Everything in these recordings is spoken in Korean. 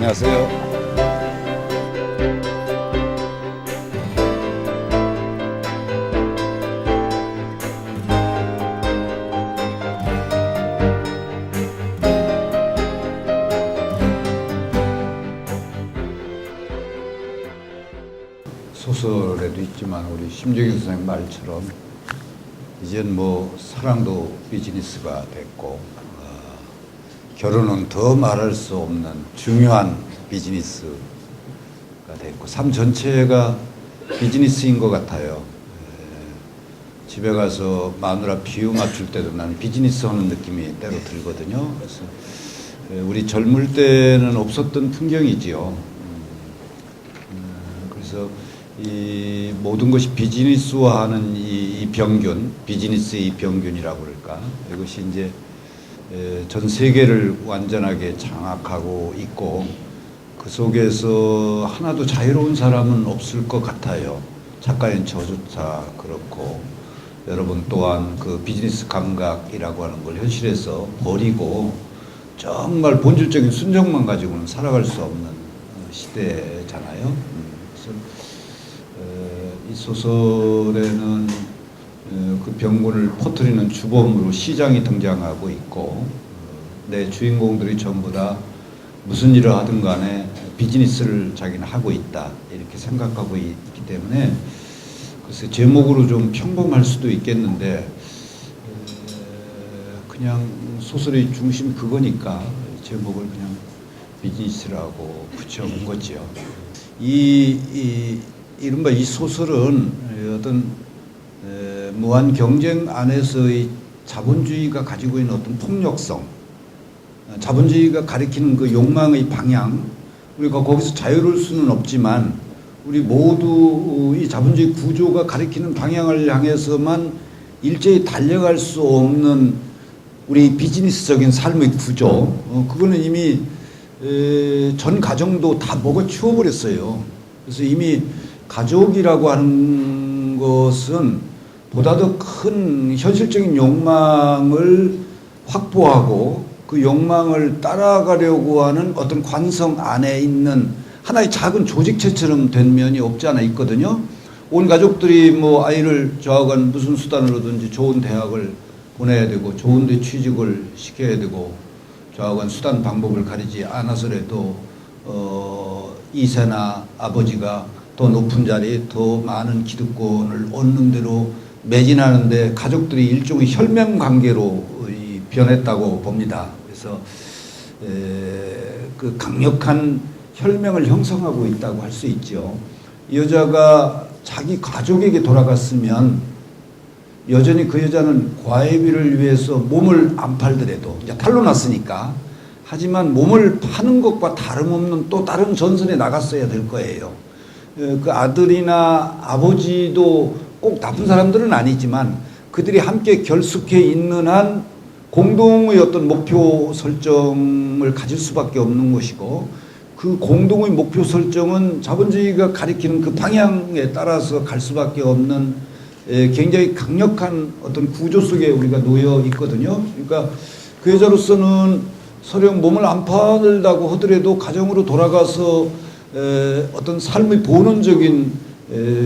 안녕하세요. 소설에도 있지만 우리 심정희 선생님 말처럼 이젠 뭐 사랑도 비즈니스가 됐고 결혼은 더 말할 수 없는 중요한 비즈니스가 됐고 삶 전체가 비즈니스인 것 같아요. 집에 가서 마누라 비유 맞출 때도 나는 비즈니스 하는 느낌이 때로 들거든요. 그래서 우리 젊을 때는 없었던 풍경이지요. 그래서 이 모든 것이 비즈니스화하는 이 병균, 비즈니스의 병균이라고 그럴까? 이것이 이제 전 세계를 완전하게 장악하고 있고 그 속에서 하나도 자유로운 사람은 없을 것 같아요. 작가인 저조차 그렇고 여러분 또한 그 비즈니스 감각이라고 하는 걸 현실에서 버리고 정말 본질적인 순정만 가지고는 살아갈 수 없는 시대잖아요. 그래서 이 소설에는 그 병군을 퍼뜨리는 주범으로 시장이 등장하고 있고 내 주인공들이 전부 다 무슨 일을 하든 간에 비즈니스를 자기는 하고 있다 이렇게 생각하고 있기 때문에 글쎄 제목으로 좀 평범할 수도 있겠는데 그냥 소설의 중심이 그거니까 제목을 그냥 비즈니스라고 붙여본 거지요. 이른바 이 소설은 어떤 무한 경쟁 안에서의 자본주의가 가지고 있는 어떤 폭력성, 자본주의가 가리키는 그 욕망의 방향, 우리가 거기서 자유로울 수는 없지만 우리 모두 이 자본주의 구조가 가리키는 방향을 향해서만 일제히 달려갈 수 없는 우리 비즈니스적인 삶의 구조, 그거는 이미 전 가정도 다 먹어 치워버렸어요. 그래서 이미 가족이라고 하는 것은 보다 더 큰 현실적인 욕망을 확보하고 그 욕망을 따라가려고 하는 어떤 관성 안에 있는 하나의 작은 조직체처럼 된 면이 없지 않아 있거든요. 온 가족들이 뭐 아이를 저하건 무슨 수단으로든지 좋은 대학을 보내야 되고 좋은 데 취직을 시켜야 되고 저하건 수단 방법을 가리지 않아서라도 이세나 아버지가 더 높은 자리, 더 많은 기득권을 얻는 대로 매진하는데 가족들이 일종의 혈맹 관계로 변했다고 봅니다. 그래서 그 강력한 혈맹을 형성하고 있다고 할 수 있죠. 이 여자가 자기 가족에게 돌아갔으면 여전히 그 여자는 과외비를 위해서 몸을 안 팔더라도 이제 탈로 났으니까 하지만 몸을 파는 것과 다름없는 또 다른 전선에 나갔어야 될 거예요. 그 아들이나 아버지도 꼭 나쁜 사람들은 아니지만 그들이 함께 결속해 있는 한 공동의 어떤 목표 설정을 가질 수밖에 없는 것이고 그 공동의 목표 설정은 자본주의가 가리키는 그 방향에 따라서 갈 수밖에 없는 굉장히 강력한 어떤 구조 속에 우리가 놓여 있거든요. 그러니까 그 여자로서는 설령 몸을 안 팔다고 하더라도 가정으로 돌아가서 어떤 삶의 본원적인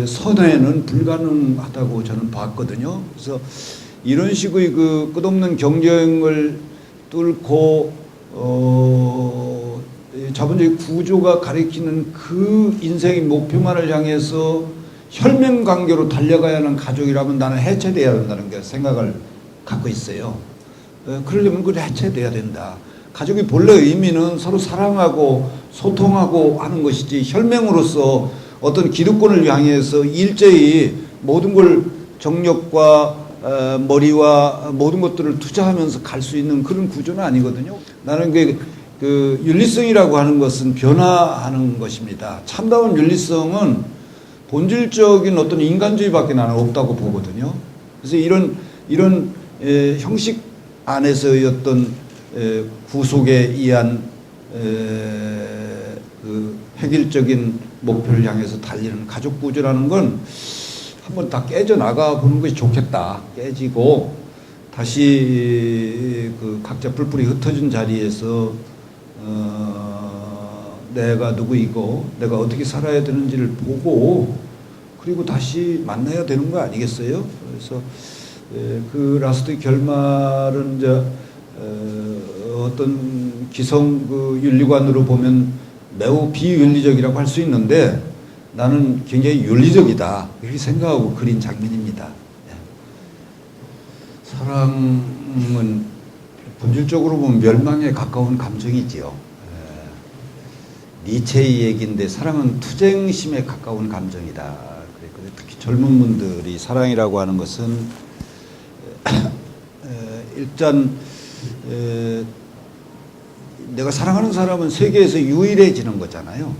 선회는 불가능하다고 저는 봤거든요. 그래서 이런 식의 그 끝없는 경쟁을 뚫고 자본주의 구조가 가리키는 그 인생의 목표만을 향해서 혈맹 관계로 달려가야 하는 가족이라면 나는 해체돼야 한다는 게 생각을 갖고 있어요. 그러려면 그래 해체돼야 된다. 가족의 본래 의미는 서로 사랑하고 소통하고 하는 것이지 혈맹으로서 어떤 기득권을 향해서 일제히 모든 걸 정력과 머리와 모든 것들을 투자하면서 갈 수 있는 그런 구조는 아니거든요. 나는 그 윤리성이라고 하는 것은 변화하는 것입니다. 참다운 윤리성은 본질적인 어떤 인간주의밖에 나는 없다고 보거든요. 그래서 이런 형식 안에서의 어떤 구속에 의한 그 획일적인 목표를 향해서 달리는 가족 구조라는 건 한번 다 깨져나가 보는 것이 좋겠다. 깨지고 다시 그 각자 뿔뿔이 흩어진 자리에서 내가 누구이고 내가 어떻게 살아야 되는지를 보고 그리고 다시 만나야 되는 거 아니겠어요? 그래서 그 라스트 결말은 이제 어떤 기성 그 윤리관으로 보면 매우 비윤리적이라고 할 수 있는데 나는 굉장히 윤리적이다 이렇게 생각하고 그린 장면입니다. 사랑은 본질적으로 보면 멸망에 가까운 감정이지요. 니체의 얘기인데 사랑은 투쟁심에 가까운 감정이다. 그랬거든요. 특히 젊은 분들이 사랑이라고 하는 것은 일단 내가 사랑하는 사람은 세계에서 유일해지는 거잖아요.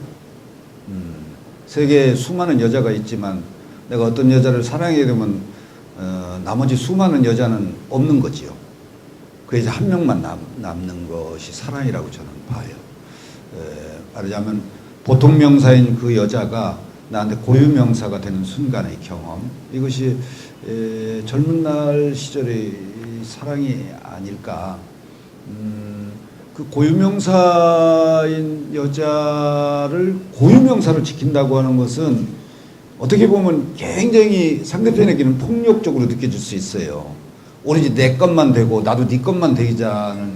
세계에 수많은 여자가 있지만 내가 어떤 여자를 사랑하게 되면 나머지 수많은 여자는 없는 거지요. 그래서 한 명만 남는 것이 사랑이라고 저는 봐요. 말하자면 보통 명사인 그 여자가 나한테 고유 명사가 되는 순간의 경험, 이것이 젊은 날 시절의 사랑이 아닐까. 그 고유명사인 여자를 고유명사로 지킨다고 하는 것은 어떻게 보면 굉장히 상대편에게는 폭력적으로 느껴질 수 있어요. 오로지 내 것만 되고 나도 네 것만 되자는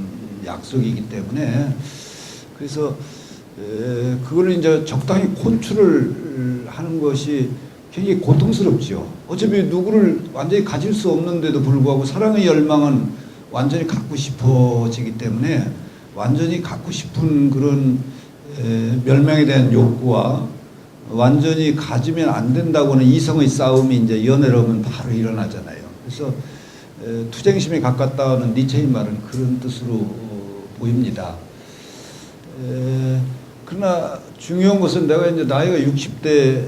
약속이기 때문에 그래서 그걸 이제 적당히 컨트롤 하는 것이 굉장히 고통스럽죠. 어차피 누구를 완전히 가질 수 없는데도 불구하고 사랑의 열망은 완전히 갖고 싶어지기 때문에 완전히 갖고 싶은 그런 멸망에 대한 욕구와 완전히 가지면 안 된다고 하는 이성의 싸움이 이제 연애로 하면 바로 일어나잖아요. 그래서 투쟁심에 가깝다는 니체의 말은 그런 뜻으로 보입니다. 그러나 중요한 것은 내가 이제 나이가 60대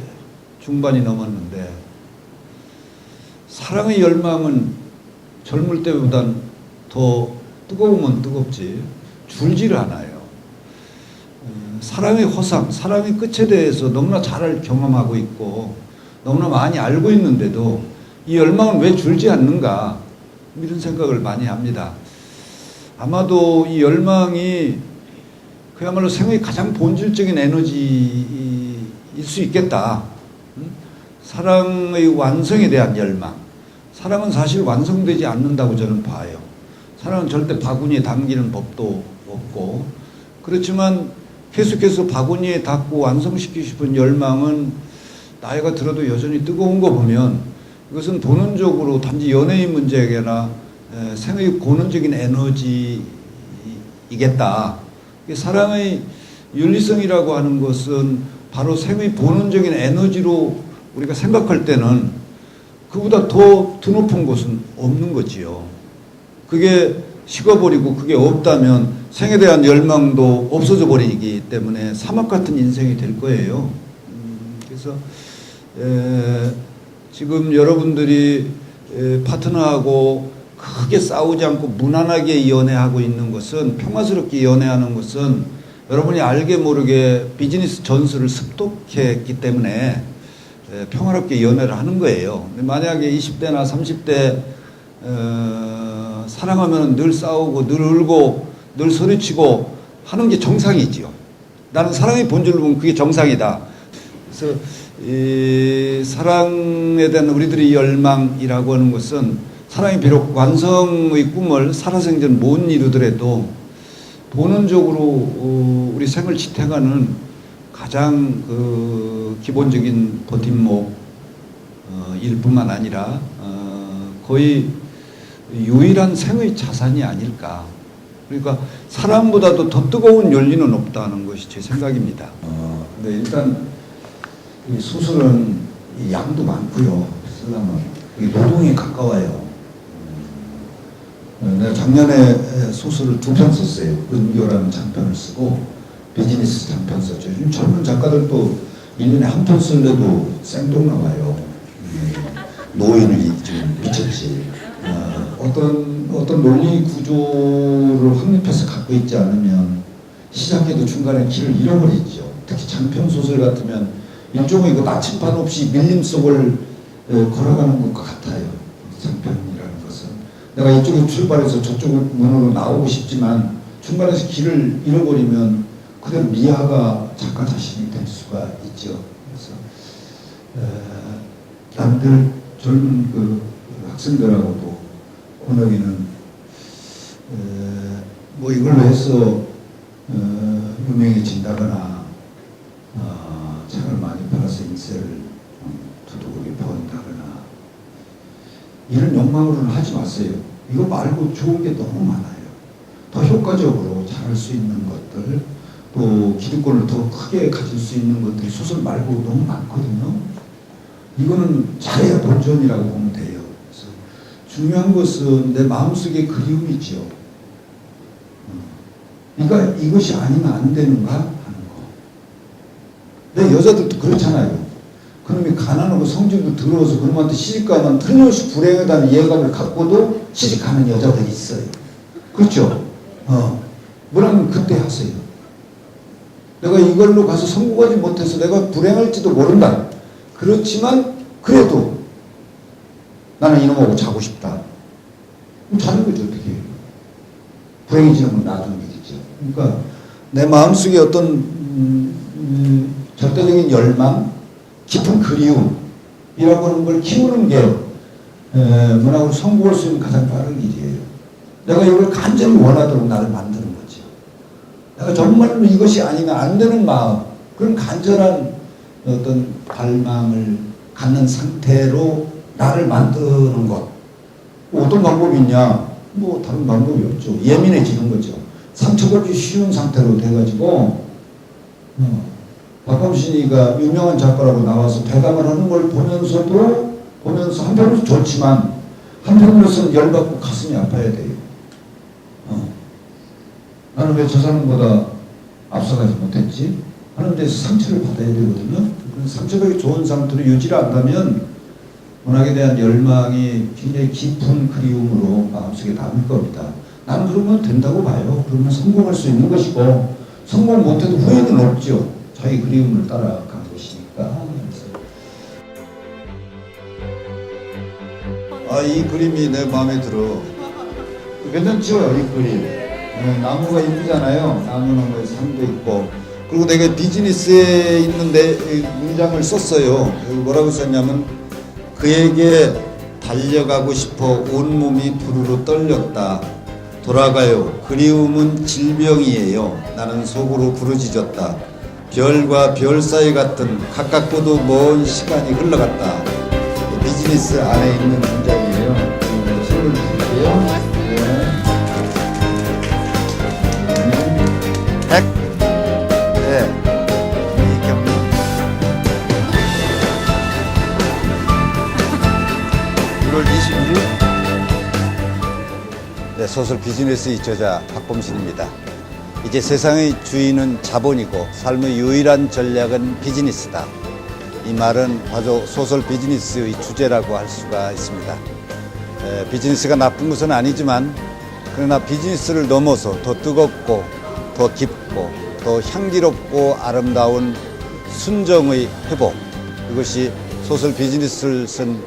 중반이 넘었는데 사랑의 열망은 젊을 때보단 더 뜨거우면 뜨겁지 줄지를 않아요. 사랑의 허상, 사랑의 끝에 대해서 너무나 잘 경험하고 있고 너무나 많이 알고 있는데도 이 열망은 왜 줄지 않는가 이런 생각을 많이 합니다. 아마도 이 열망이 그야말로 생의 가장 본질적인 에너지일 수 있겠다. 사랑의 완성에 대한 열망. 사랑은 사실 완성되지 않는다고 저는 봐요. 사랑은 절대 바구니에 담기는 법도 없고 그렇지만 계속해서 바구니에 담고 완성시키고 싶은 열망은 나이가 들어도 여전히 뜨거운 거 보면 이것은 본원적으로 단지 연애의 문제가 생의 본원적인 에너지이겠다. 사랑의 윤리성이라고 하는 것은 바로 생의 본원적인 에너지로 우리가 생각할 때는 그보다 더 드높은 곳은 없는 거지요. 그게 식어버리고 그게 없다면 생에 대한 열망도 없어져 버리기 때문에 사막 같은 인생이 될 거예요. 그래서 지금 여러분들이 파트너하고 크게 싸우지 않고 무난하게 연애하고 있는 것은 평화스럽게 연애하는 것은 여러분이 알게 모르게 비즈니스 전술을 습독했기 때문에 평화롭게 연애를 하는 거예요. 만약에 20대나 30대 사랑하면 늘 싸우고 늘 울고 늘 소리치고 하는 게 정상이지요. 나는 사랑의 본질로 보면 그게 정상이다. 그래서 이 사랑에 대한 우리들의 열망이라고 하는 것은 사랑이 비록 완성의 꿈을 살아생전 못 이루더라도 본원적으로 우리 생을 지탱하는 가장 그 기본적인 버팀목 일 뿐만 아니라 거의 유일한 생의 자산이 아닐까. 그러니까 사랑보다도 더 뜨거운 열리는 없다는 것이 제 생각입니다. 근데 일단 이 수술은 양도 많고요. 쓰려면 노동이 가까워요. 내가 작년에 소설을 2편 썼어요. 은교라는 장편을 쓰고 비즈니스 장편 썼죠. 요즘 젊은 작가들도 1년에 한 편 쓸래도 생동 나와요. 노인을 좀 미쳤지. 어떤 논리 구조를 확립해서 갖고 있지 않으면 시작해도 중간에 길을 잃어버리죠. 특히 장편 소설 같으면 일종의 그 나침반 없이 밀림 속을 걸어가는 것과 같아요. 장편이라는 것은. 내가 이쪽으로 출발해서 저쪽 문으로 나오고 싶지만 중간에서 길을 잃어버리면 그대로 미화가 작가 자신이 될 수가 있죠. 그래서 남들 젊은 그 학생들하고도 권혁이는 뭐 이걸로 해서 유명해진다거나 책을 많이 팔아서 인세를 두둑하게 번다거나 이런 욕망으로는 하지 마세요. 이거 말고 좋은 게 너무 많아요. 더 효과적으로 잘할 수 있는 것들, 또 기득권을 더 크게 가질 수 있는 것들이 소설 말고 너무 많거든요. 이거는 잘해야 본전이라고 보면 돼요. 그래서 중요한 것은 내 마음속에 그리움이죠. 그러니까 이것이 아니면 안 되는가 하는 거. 근데 여자들도 그렇잖아요. 그놈이 가난하고 성질도 더러워서 그놈한테 시집가면 틀림없이 불행하다는 예감을 갖고도 시집가는 여자들이 있어요. 그렇죠? 뭐라면 그때 하세요. 내가 이걸로 가서 성공하지 못해서 내가 불행할지도 모른다. 그렇지만 그래도 나는 이놈하고 자고 싶다. 그럼 자는 거죠. 어떻게 해요? 불행해지는 건 놔두는 일이죠. 그러니까 내 마음속에 어떤 절대적인 열망, 깊은 그리움이라고 하는 걸 키우는 게 문학으로 성공할 수 있는 가장 빠른 길이에요. 내가 이걸 간절히 원하도록 나를 만드는 거죠. 내가 정말로 이것이 아니면 안 되는 마음, 그런 간절한 어떤 갈망을 갖는 상태로 나를 만드는 것. 어떤 방법이 있냐? 뭐 다른 방법이 없죠. 예민해지는 거죠. 상처받기 쉬운 상태로 돼가지고 박범신이가 유명한 작가라고 나와서 대담을 하는 걸 보면서 한편으로서 좋지만 한편으로서는 열받고 가슴이 아파야 돼요. 나는 왜 저 사람보다 앞서가지 못했지? 하는 데서 상처를 받아야 되거든요. 상처받기 좋은 상태로 유지를 한다면 문학에 대한 열망이 굉장히 깊은 그리움으로 마음속에 남을 겁니다. 나는 그러면 된다고 봐요. 그러면 성공할 수 있는 것이고 성공 못해도 후회는 없죠. 자기 그리움을 따라간 것이니까. 이 그림이 내 마음에 들어. 괜찮죠? 이 그림. 나무가 이쁘잖아요. 나무에 산도 있고. 그리고 내가 비즈니스에 있는데 문장을 썼어요. 뭐라고 썼냐면 그에게 달려가고 싶어 온몸이 부르르 떨렸다. 돌아가요. 그리움은 질병이에요. 나는 속으로 부르짖었다. 별과 별 사이 같은 가깝고도 먼 시간이 흘러갔다. 비즈니스 안에 있는 문장이에요. 선물 드릴게요. 네, 소설 비즈니스의 저자 박범신입니다. 이제 세상의 주인은 자본이고 삶의 유일한 전략은 비즈니스다. 이 말은 바로 소설 비즈니스의 주제라고 할 수가 있습니다. 비즈니스가 나쁜 것은 아니지만 그러나 비즈니스를 넘어서 더 뜨겁고 더 깊고 더 향기롭고 아름다운 순정의 회복, 이것이 소설 비즈니스를 쓴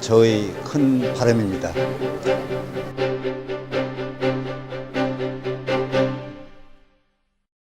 저의 큰 바람입니다.